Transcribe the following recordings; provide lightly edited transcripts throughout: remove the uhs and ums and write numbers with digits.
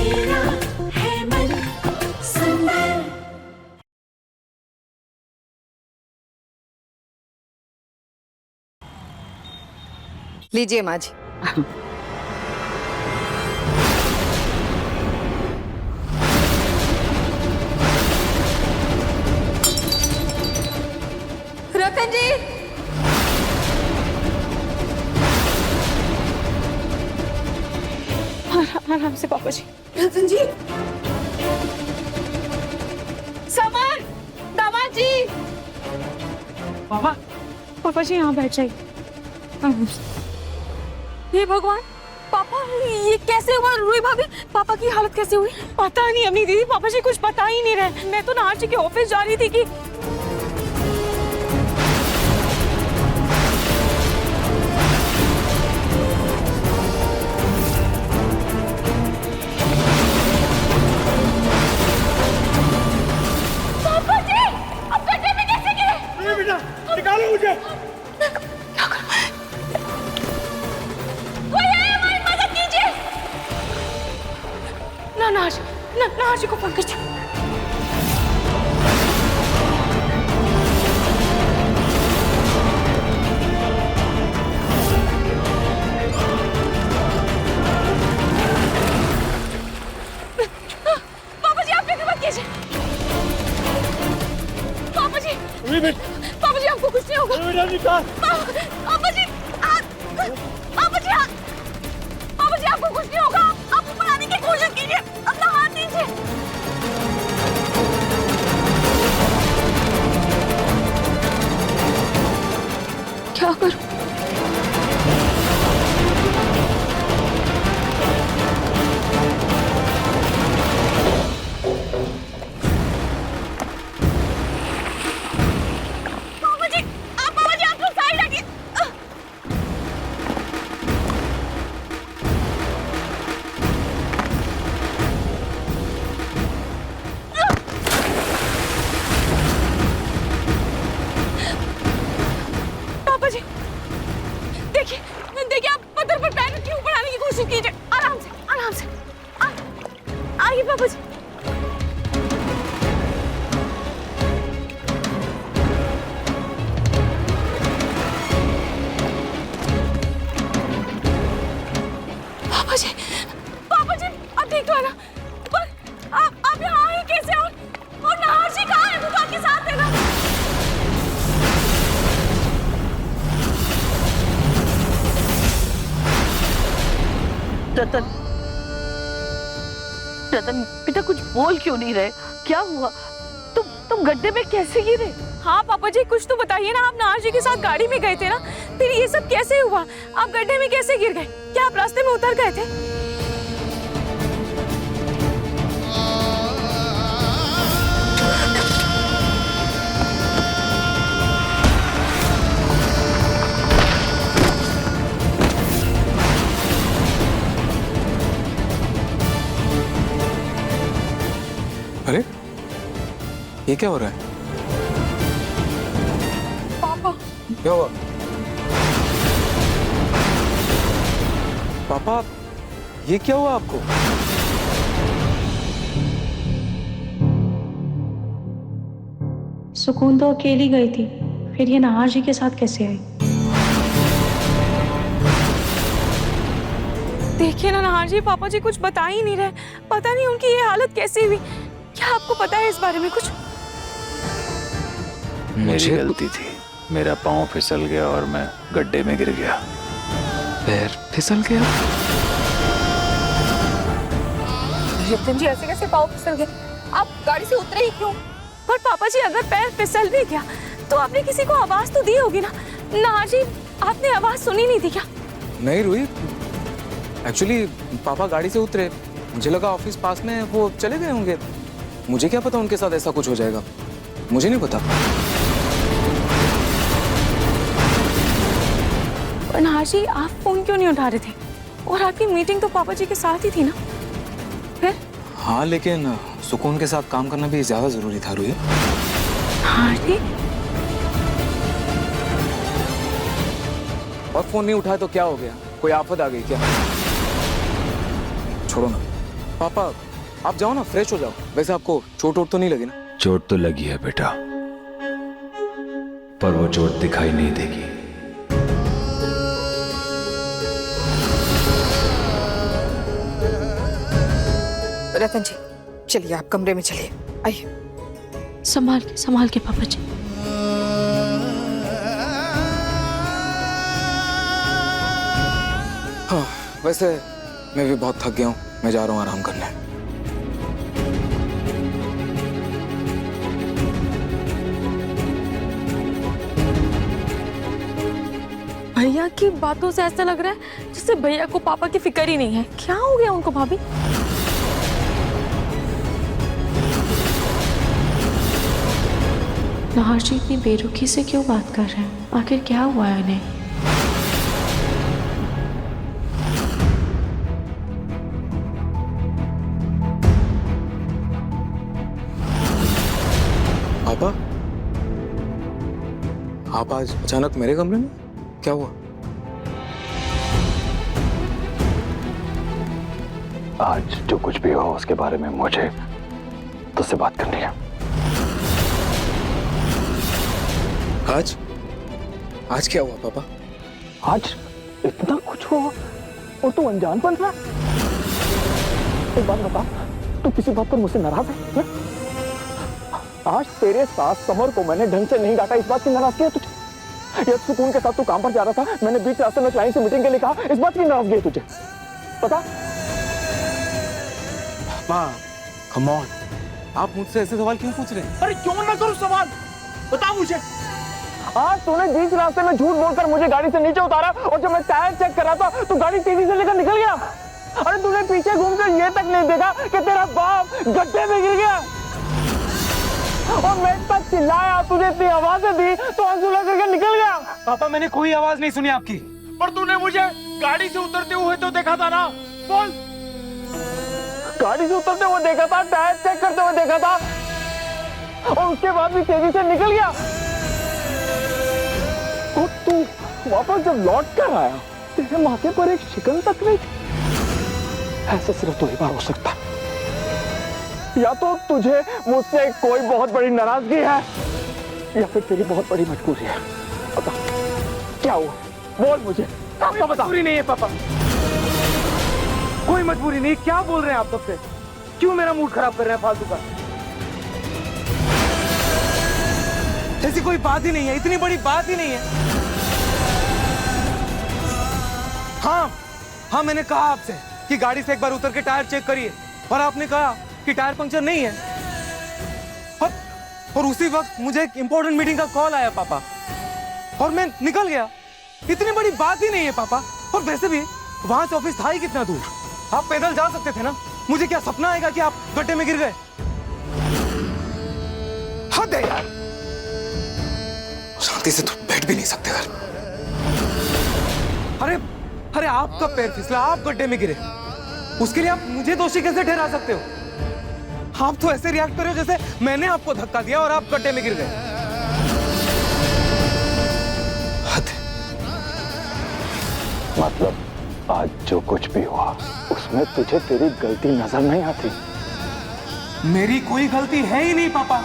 मेरा है मन सुंदर। लीजिए माँ जी। रतन जी, आराम से पापा जी। रतन जी, समर, दामाद जी। पापा जी यहाँ बैठ जाइए। हे भगवान, पापा ये कैसे हुआ? रुई भाभी, पापा की हालत कैसे हुई? पता नहीं अम्मी दीदी, पापा जी कुछ बता ही नहीं रहे। मैं तो नाहर जी के ऑफिस जा रही थी कि पापा जी अब गड्ढे में कैसे गिरे? बेटा निकालो मुझे। नाहर जी को फोन कर। पापा जी आप फिक्र मत कीजिए। पापा जी, पापा जी आपको कुछ नहीं होगा। बेटा निकाल। पापा जी, पापा जी, पापा जी आपको कुछ नहीं होगा। आप ऊपर आने की कोशिश कीजिए, अपना हाथ दीजिए। क्या करूं? पापा जी आप लोग साइड हटिए। पापा जी देखिए, देखिए आप पत्थर पर पैर रखिए, ऊपर आने की कोशिश कीजिए। आराम से, आराम से। आइए पापा जी। पापा जी, पापा जी अब ठीक तो है ना? पर आप यहाँ आए कैसे? और नाहर जी कहाँ है? वो तो आपके साथ है ना? रतन, रतन बेटा कुछ बोल क्यों नहीं रहे? क्या हुआ? तुम गड्ढे में कैसे गिरे? हाँ पापा जी कुछ तो बताइए ना। आप नाहर जी के साथ गाड़ी में गए थे ना, फिर ये सब कैसे हुआ? आप गड्ढे में कैसे गिर गए? क्या आप रास्ते में उतर गए थे? अरे ये क्या हो रहा है? पापा क्या हुआ? पापा ये क्या हुआ आपको? सुकून तो अकेली गई थी, फिर ये नाहर जी के साथ कैसे आई? देखिए ना नाहर जी, पापा जी कुछ बता ही नहीं रहे। पता नहीं उनकी ये हालत कैसी हुई। क्या आपको पता है इस बारे में कुछ? मेरी गलती थी, मेरा पाँव फिसल गया और मैं गड्ढे में गिर गया। पैर फिसल गया? रतन जी ऐसे कैसे पाँव फिसल गए? आप गाड़ी से उतरे ही क्यों? पर पापा जी अगर पैर फिसल भी गया तो आपने किसी को आवाज तो दी होगी ना? नाहर जी आपने आवाज सुनी नहीं थी क्या? नहीं रूही, एक्चुअली पापा गाड़ी से उतरे, मुझे लगा ऑफिस पास में, वो चले गए होंगे। मुझे क्या पता उनके साथ ऐसा कुछ हो जाएगा, मुझे नहीं पता। नाहर जी आप फोन क्यों नहीं उठा रहे थे? और आपकी मीटिंग तो पापा जी के साथ ही थी ना? फिर? हाँ लेकिन सुकून के साथ काम करना भी ज्यादा जरूरी था रूही। नाहर जी और फोन नहीं उठाया तो क्या हो गया? कोई आफत आ गई क्या? छोड़ो ना, पापा आप जाओ ना, फ्रेश हो जाओ। वैसे आपको चोट वोट तो नहीं लगी ना? चोट तो लगी है बेटा, पर वो चोट दिखाई नहीं देगी। रतन जी चलिए, आप कमरे में चलिए, आइए। संभाल के पापा जी। हाँ वैसे मैं भी बहुत थक गया हूँ, मैं जा रहा हूँ आराम करने। भैया की बातों से ऐसा लग रहा है जैसे भैया को पापा की फिक्र ही नहीं है। क्या हो गया उनको भाभी? नाहर जी इतनी बेरुखी से क्यों बात कर रहे हैं? आखिर क्या हुआ है इन्हें? पापा आप आज अचानक मेरे कमरे में, क्या हुआ? आज जो कुछ भी हो उसके बारे में मुझे तुझसे बात करनी है। आज क्या हुआ पापा? आज इतना कुछ हुआ और तू अनजान बन रहा है? एक बात बता, तू किसी बात पर मुझसे नाराज है? आज तेरे साथ समर को मैंने ढंग से नहीं डांटा, इस बात की नाराजगी है तुझे? या सुकून के साथ तू काम पर जा रहा था, मैंने बीच रास्ते में क्लाइंट से मीटिंग के लिए कहा, इस बात की नाराजगी है तुझे? पता? माँ कम ऑन, आप मुझसे ऐसे सवाल क्यों पूछ रहे हैं? अरे क्यों ना करूं सवाल, बता मुझे। आज तूने बीच रास्ते में झूठ बोलकर मुझे गाड़ी से नीचे उतारा और जब मैं टायर चेक कर रहा था तो गाड़ी तेजी से लेकर निकल गया। अरे तूने पीछे घूमकर ये तक नहीं देखा कि तेरा बाप गड्ढे में गिर गया और मैं इतना चिल्लाया, तुझे इतनी आवाजें दी तो आंसू ला करके निकल गया। पापा मैंने कोई आवाज नहीं सुनी आपकी। पर तूने मुझे गाड़ी से उतरते हुए तो देखा था ना, बोल। गाड़ी से उतरते हुए देखा था, टायर चेक करते हुए देखा था और उसके बाद भी तेजी से निकल गया। और तू वापस जब लौट कर आया, तेरे माथे पर एक शिकन तक नहीं थी। ऐसा सिर्फ दो ही बार हो सकता, या तो तुझे मुझसे कोई बहुत बड़ी नाराजगी है या फिर तेरी बहुत बड़ी मजबूरी है। बता क्या हुआ, बोल मुझे। कोई मजबूरी नहीं है पापा, कोई मजबूरी नहीं। क्या बोल रहे हैं आप सबसे? क्यों मेरा मूड खराब कर रहे हैं फालतू का? ऐसी कोई बात ही नहीं है, इतनी बड़ी बात ही नहीं है। हाँ मैंने कहा आपसे कि गाड़ी से एक बार उतर के टायर चेक करिए और आपने कहा कि टायर पंक्चर नहीं है। और उसी वक्त मुझे एक इंपॉर्टेंट मीटिंग का कॉल आया पापा और मैं निकल गया। इतनी बड़ी बात ही नहीं है पापा। और वैसे भी वहां से ऑफिस था ही कितना दूर, आप पैदल जा सकते थे ना। मुझे क्या सपना आएगा कि आप गड्ढे में गिर गए? हद है यार, शांति से तो बैठ भी नहीं सकते घर। अरे आपका पैर फिसला, आप गड्ढे में गिरे, उसके लिए आप मुझे दोषी कैसे ठहरा सकते हो? आप तो ऐसे रिएक्ट कर रहे हो जैसे मैंने आपको धक्का दिया और आप गड्ढे में गिर गए। हद। मतलब आज जो कुछ भी हुआ उसमें तुझे तेरी गलती नजर नहीं आती? मेरी कोई गलती है ही नहीं पापा,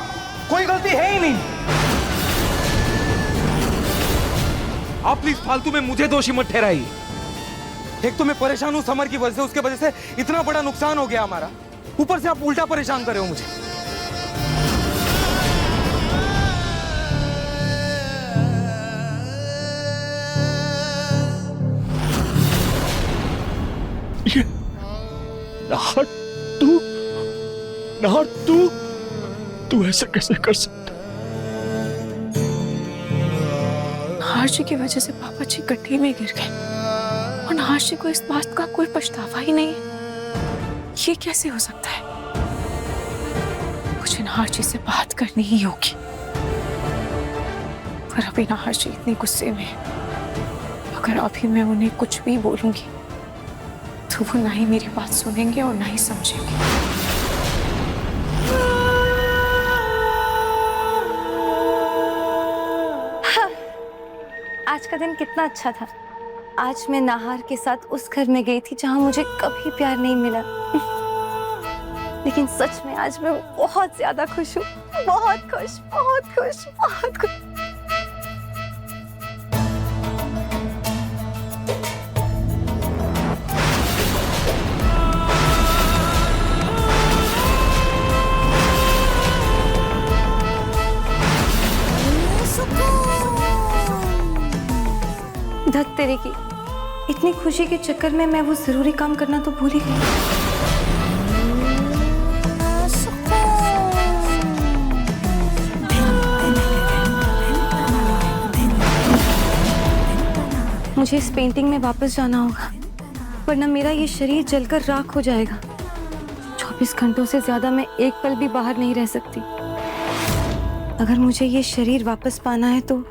कोई गलती है ही नहीं। आप प्लीज फालतू में मुझे दोषी मत ठहराइए। एक तो मैं परेशान हूं समर की वजह से, उसके वजह से इतना बड़ा नुकसान हो गया हमारा, ऊपर से आप उल्टा परेशान कर रहे हो मुझे। नाहर तू ऐसा कैसे कर सकता? नाहर जी की वजह से पापा जी गड्ढे में गिर गए और नाहर जी को इस बात का कोई पछतावा ही नहीं है। ये कैसे हो सकता है? मुझे नाहर जी से बात करनी ही होगी। पर अभी नाहर जी इतने गुस्से में हैं। अगर अभी मैं उन्हें कुछ भी बोलूंगी तो वो ना ही मेरी बात सुनेंगे और ना ही समझेंगे। आज का दिन कितना अच्छा था। आज मैं नाहर के साथ उस घर में गई थी जहां मुझे कभी प्यार नहीं मिला। लेकिन सच में आज मैं बहुत ज्यादा खुश हूँ, बहुत खुश, बहुत खुश, बहुत खुश। धत तेरे की, इतनी खुशी के चक्कर में मैं वो जरूरी काम करना तो भूल ही गई। मुझे इस पेंटिंग में वापस जाना होगा, वरना मेरा ये शरीर जलकर राख हो जाएगा। 24 घंटों से ज्यादा मैं एक पल भी बाहर नहीं रह सकती। अगर मुझे ये शरीर वापस पाना है तो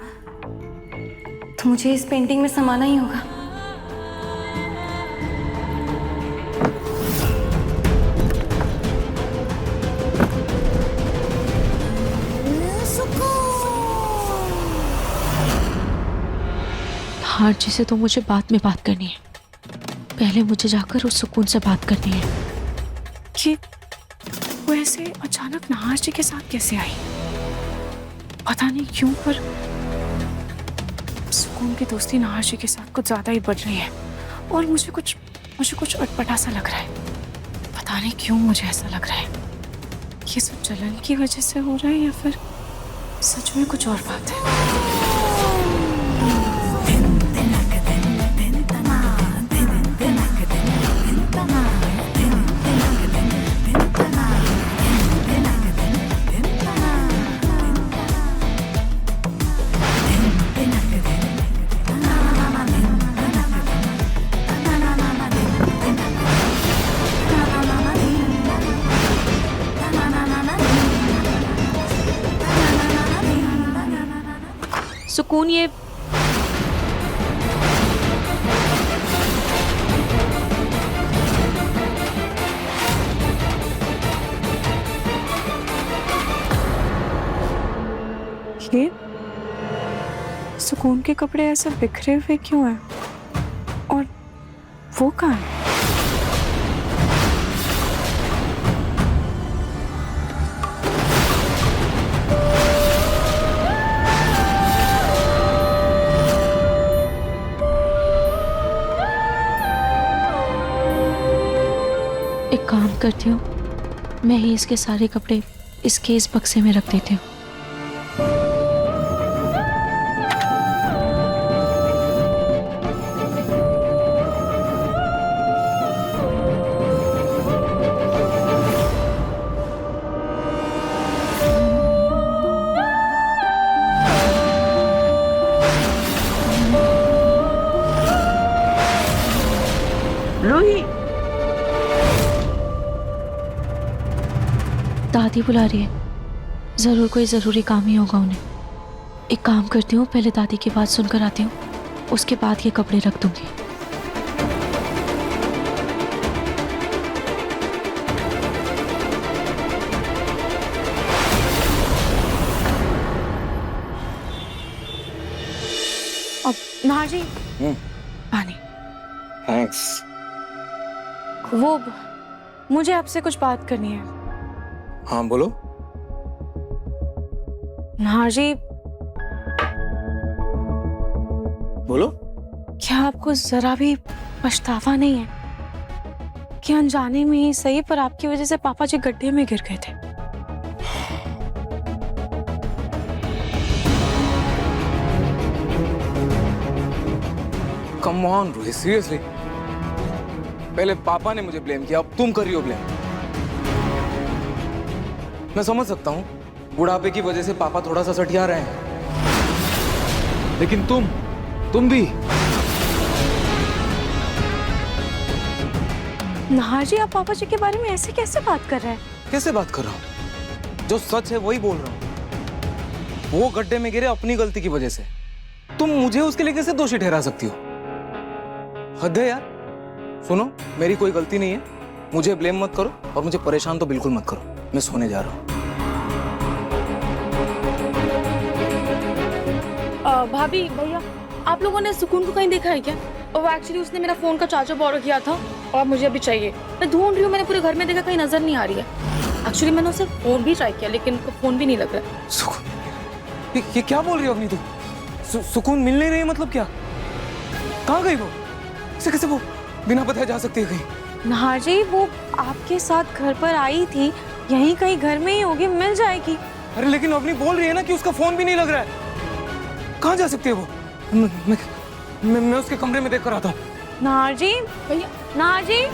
मुझे इस पेंटिंग में समाना ही होगा। आरजी से तो मुझे बाद में बात करनी है, पहले मुझे जाकर उस सुकून से बात करनी है। कि वो ऐसे अचानक नहार जी के साथ कैसे आई, पता नहीं क्यों, पर सुकून की दोस्ती नहार जी के साथ कुछ ज्यादा ही बढ़ रही है और मुझे कुछ अटपटा सा लग रहा है। पता नहीं क्यों मुझे ऐसा लग रहा है। ये सब जलन की वजह से हो रहा है या फिर सच में कुछ और बात है। सुकून, ये सुकून के कपड़े ऐसे बिखरे हुए क्यों हैं? और वो कहाँ है? एक काम करती हूँ, मैं ही इसके सारे कपड़े इसके इस बक्से में रख देती हूँ। रूही, दादी बुला रही है, जरूर कोई जरूरी काम ही होगा उन्हें। एक काम करती हूँ, पहले दादी की बात सुनकर आती हूँ, उसके बाद ये कपड़े रख दूंगी। अब नार जी, पानी। थैंक्स। वो मुझे आपसे कुछ बात करनी है। हाँ बोलो। नार जी, बोलो। क्या आपको जरा भी पछतावा नहीं है कि अनजाने में ही सही पर आपकी वजह से पापा जी गड्ढे में गिर गए थे? Come on Ruhi, seriously. पहले पापा ने मुझे ब्लेम किया, अब तुम कर रही हो ब्लेम। मैं समझ सकता हूँ, बुढ़ापे की वजह से पापा थोड़ा सा सठिया रहे हैं, लेकिन तुम भी। नाहर जी, आप पापा जी के बारे में ऐसे कैसे बात कर रहे हैं? कैसे बात कर रहा हूँ? जो सच है वही बोल रहा हूँ। वो गड्ढे में गिरे अपनी गलती की वजह से, तुम मुझे उसके लिए कैसे दोषी ठहरा सकती हो? हद है यार। सुनो, मेरी कोई गलती नहीं है, मुझे ब्लेम मत करो और मुझे परेशान तो बिल्कुल मत करो। मैं सोने जा रहा हूँ। भाभी, भैया, आप लोगों ने सुकून को कहीं देखा है क्या? और एक्चुअली उसने मेरा फोन का चार्जर बोरो किया था और मुझे अभी चाहिए। मैं ढूंढ रही हूँ, मैंने पूरे घर में देखा, कहीं नजर नहीं आ रही है। एक्चुअली मैंने उसे फोन भी ट्राई किया लेकिन उनका फोन भी नहीं लग रहा है। सुकून, ये क्या बोल रही हो अग्नि तू? सुकून मिल नहीं रही, मतलब क्या? कहाँ गई वो? कैसे वो बिना बताए जा सकती है कहीं? नाहर जी, वो आपके साथ घर पर आई थी, यहीं कहीं घर में ही होगी, मिल जाएगी। अरे लेकिन अग्नि बोल रही है ना कि उसका फोन भी नहीं लग रहा है। कहाँ जा सकती है वो? मैं उसके कमरे में देख कर आता हूँ। नाहर जी, भैया नाहर जी,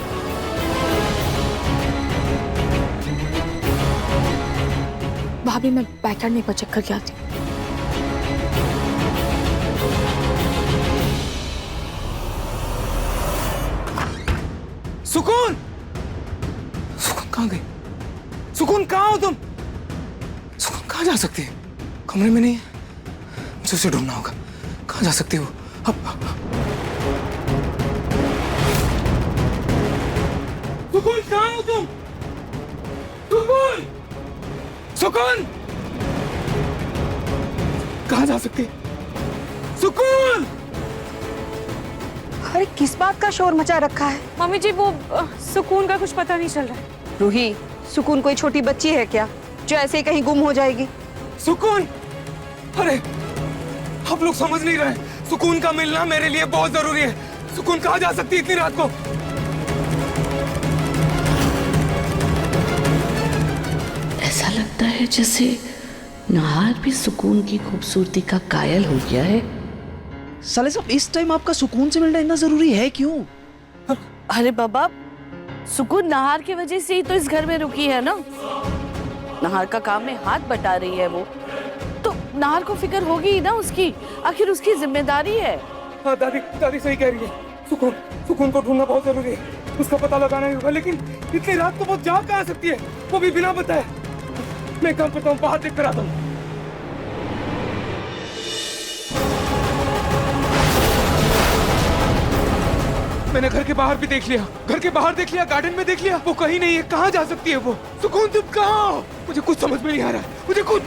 भाभी मैं बैकयार्ड में एक बार चेक करके आती हूँ। सुकून! सुकून कहाँ गई? सुकून कहाँ हो तुम? सुकून कहाँ जा सकती है? कमरे में नहीं है, मुझे उसे ढूंढना होगा। कहाँ जा सकती है वो? सुकून कहाँ हो तुम? सुकून! सुकून! कहाँ जा सकती है? सुकून! अरे किस बात का शोर मचा रखा है? मम्मी जी, वो सुकून का कुछ पता नहीं चल रहा है। रूही, सुकून कोई छोटी बच्ची है क्या जो ऐसे ही कहीं गुम हो जाएगी? सुकून! अरे आप लोग समझ नहीं रहे, सुकून का मिलना मेरे लिए बहुत जरूरी है। सुकून कहाँ जा सकती है इतनी रात को? ऐसा लगता है जैसे नाहर भी सुकून की खूबसूरती का कायल हो गया है। साले साहब, इस टाइम आपका सुकून से मिलना इतना जरूरी है क्यों? अरे बाबा, सुकून नाहर की वजह से ही तो इस घर में रुकी है ना। नाहर का काम में हाथ बटा रही है वो, तो नाहर को फिक्र होगी ही ना उसकी, आखिर उसकी जिम्मेदारी है। हाँ दादी, दादी सही कह रही है। सुकून को ढूंढना बहुत जरूरी है, उसका पता लगाना ही होगा। लेकिन इतनी रात को वो जा कहाँ सकती है, वो भी बिना बताए? मैं काम करता हूँ, बाहर देख कर आता हूँ। मैंने घर के बाहर भी देख लिया, घर के बाहर देख लिया, गार्डन में देख लिया, वो कहीं नहीं है। कहाँ जा सकती है वो? सुकून तुम कहाँ हो? मुझे कुछ समझ में नहीं आ रहा है, मुझे कुछ।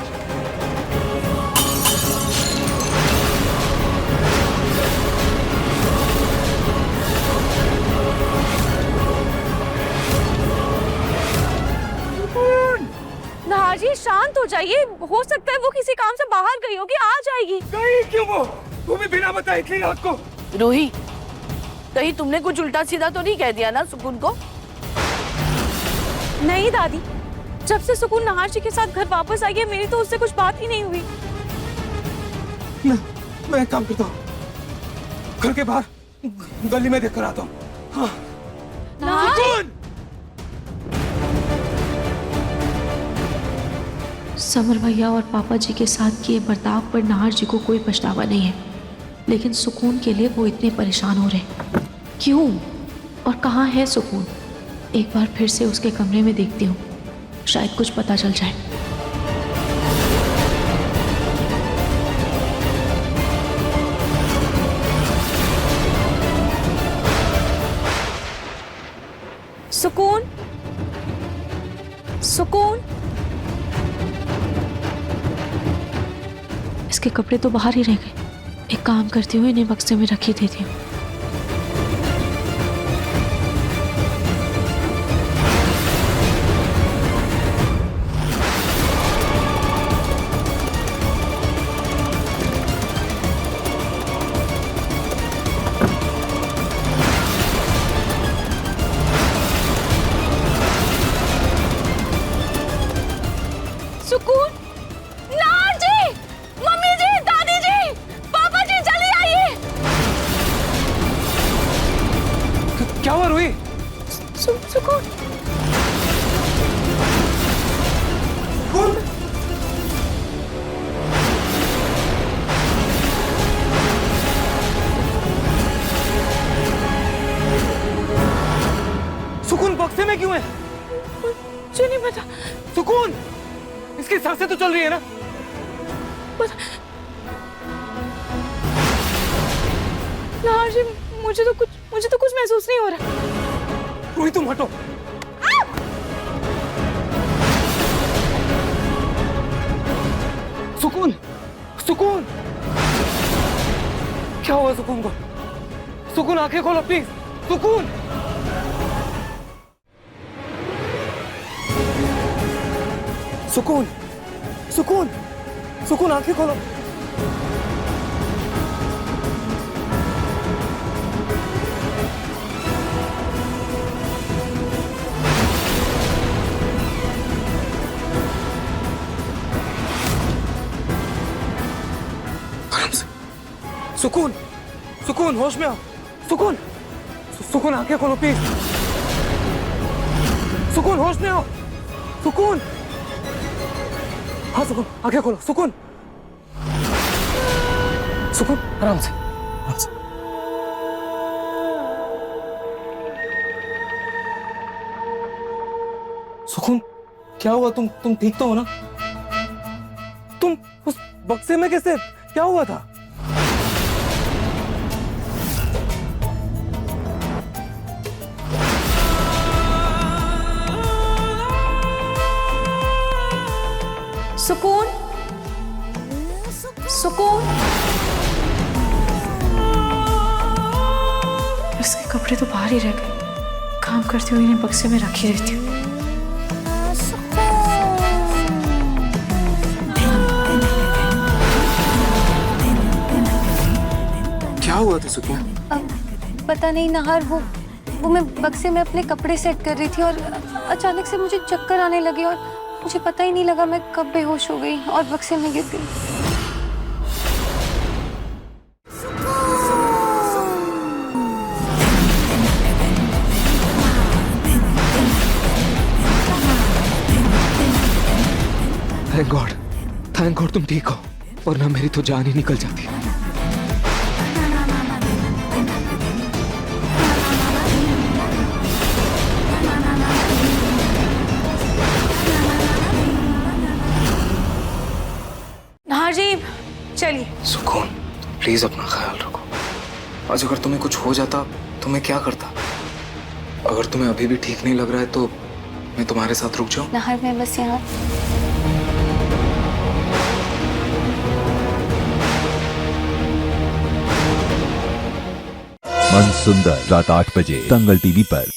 नाहर जी, शांत हो जाइए, हो सकता है वो किसी काम से बाहर गई होगी, आ जाएगी। गई क्यों वो भी बिना बताए इतनी रात को? रूही, कहीं तुमने कुछ उल्टा सीधा तो नहीं कह दिया ना सुकून को? नहीं दादी, जब से सुकून नाहर जी के साथ घर वापस आई है, मेरी तो उससे कुछ बात ही नहीं हुई। मैं काम करता हूँ, घर के बाहर गली में देख कर आता हूँ। हाँ। सुकून! समर भैया और पापा जी के साथ किए बर्ताव पर नाहर जी को कोई पछतावा नहीं है, लेकिन सुकून के लिए वो इतने परेशान हो रहे। क्यों और कहाँ है सुकून? एक बार फिर से उसके कमरे में देखती हूँ, शायद कुछ पता चल जाए। सुकून, सुकून, इसके कपड़े तो बाहर ही रह गए। एक काम करती हूँ, इन्हें बक्से में रखी देती हूँ। सुकून, नाहर जी, मम्मी जी, दादी जी, पापा जी, जल्दी आइए। क्या हुआ रूही? सुकून, सुकून! सुकून बक्से में क्यों है? मुझे नहीं पता। सुकून, इसकी सांसें तो चल रही है ना? नाहर जी, मुझे तो कुछ महसूस नहीं हो रहा। रूही तुम हटो। सुकून, सुकून, क्या हुआ सुकून को? सुकून आंखें खोलो प्लीज। सुकून, सुकून सुकून सुकून आंखें खोलो। आराम से। सुकून सुकून होश में आओ। सुकून सुकून आंखें खोलो प्लीज। सुकून होश में आओ। सुकून हाँ सुकून आंखें खोलो। सुकून सुकून आराम से आराम से। सुकून क्या हुआ? तुम ठीक तो हो ना? तुम उस बक्से में कैसे? क्या हुआ था? सुकून सुकून इसके कपड़े तो बाहर ही रह गए। काम करती हुई इन्हें बक्से में रखी रहती हूँ। क्या हुआ था सुकून? पता नहीं नहार, वो मैं बक्से में अपने कपड़े सेट कर रही थी और अचानक से मुझे चक्कर आने लगे और मुझे पता ही नहीं लगा मैं कब बेहोश हो गई और बक्से में गिर गई। थैंक गॉड तुम ठीक हो, वरना मेरी तो जान ही निकल जाती। नाहर जी चलिए। सुकून प्लीज अपना ख्याल रखो। आज अगर तुम्हें कुछ हो जाता तो मैं क्या करता? अगर तुम्हें अभी भी ठीक नहीं लग रहा है तो मैं तुम्हारे साथ रुक जाऊं? नहर में बस यहाँ। मन सुंदर रात 8 बजे दंगल टीवी पर।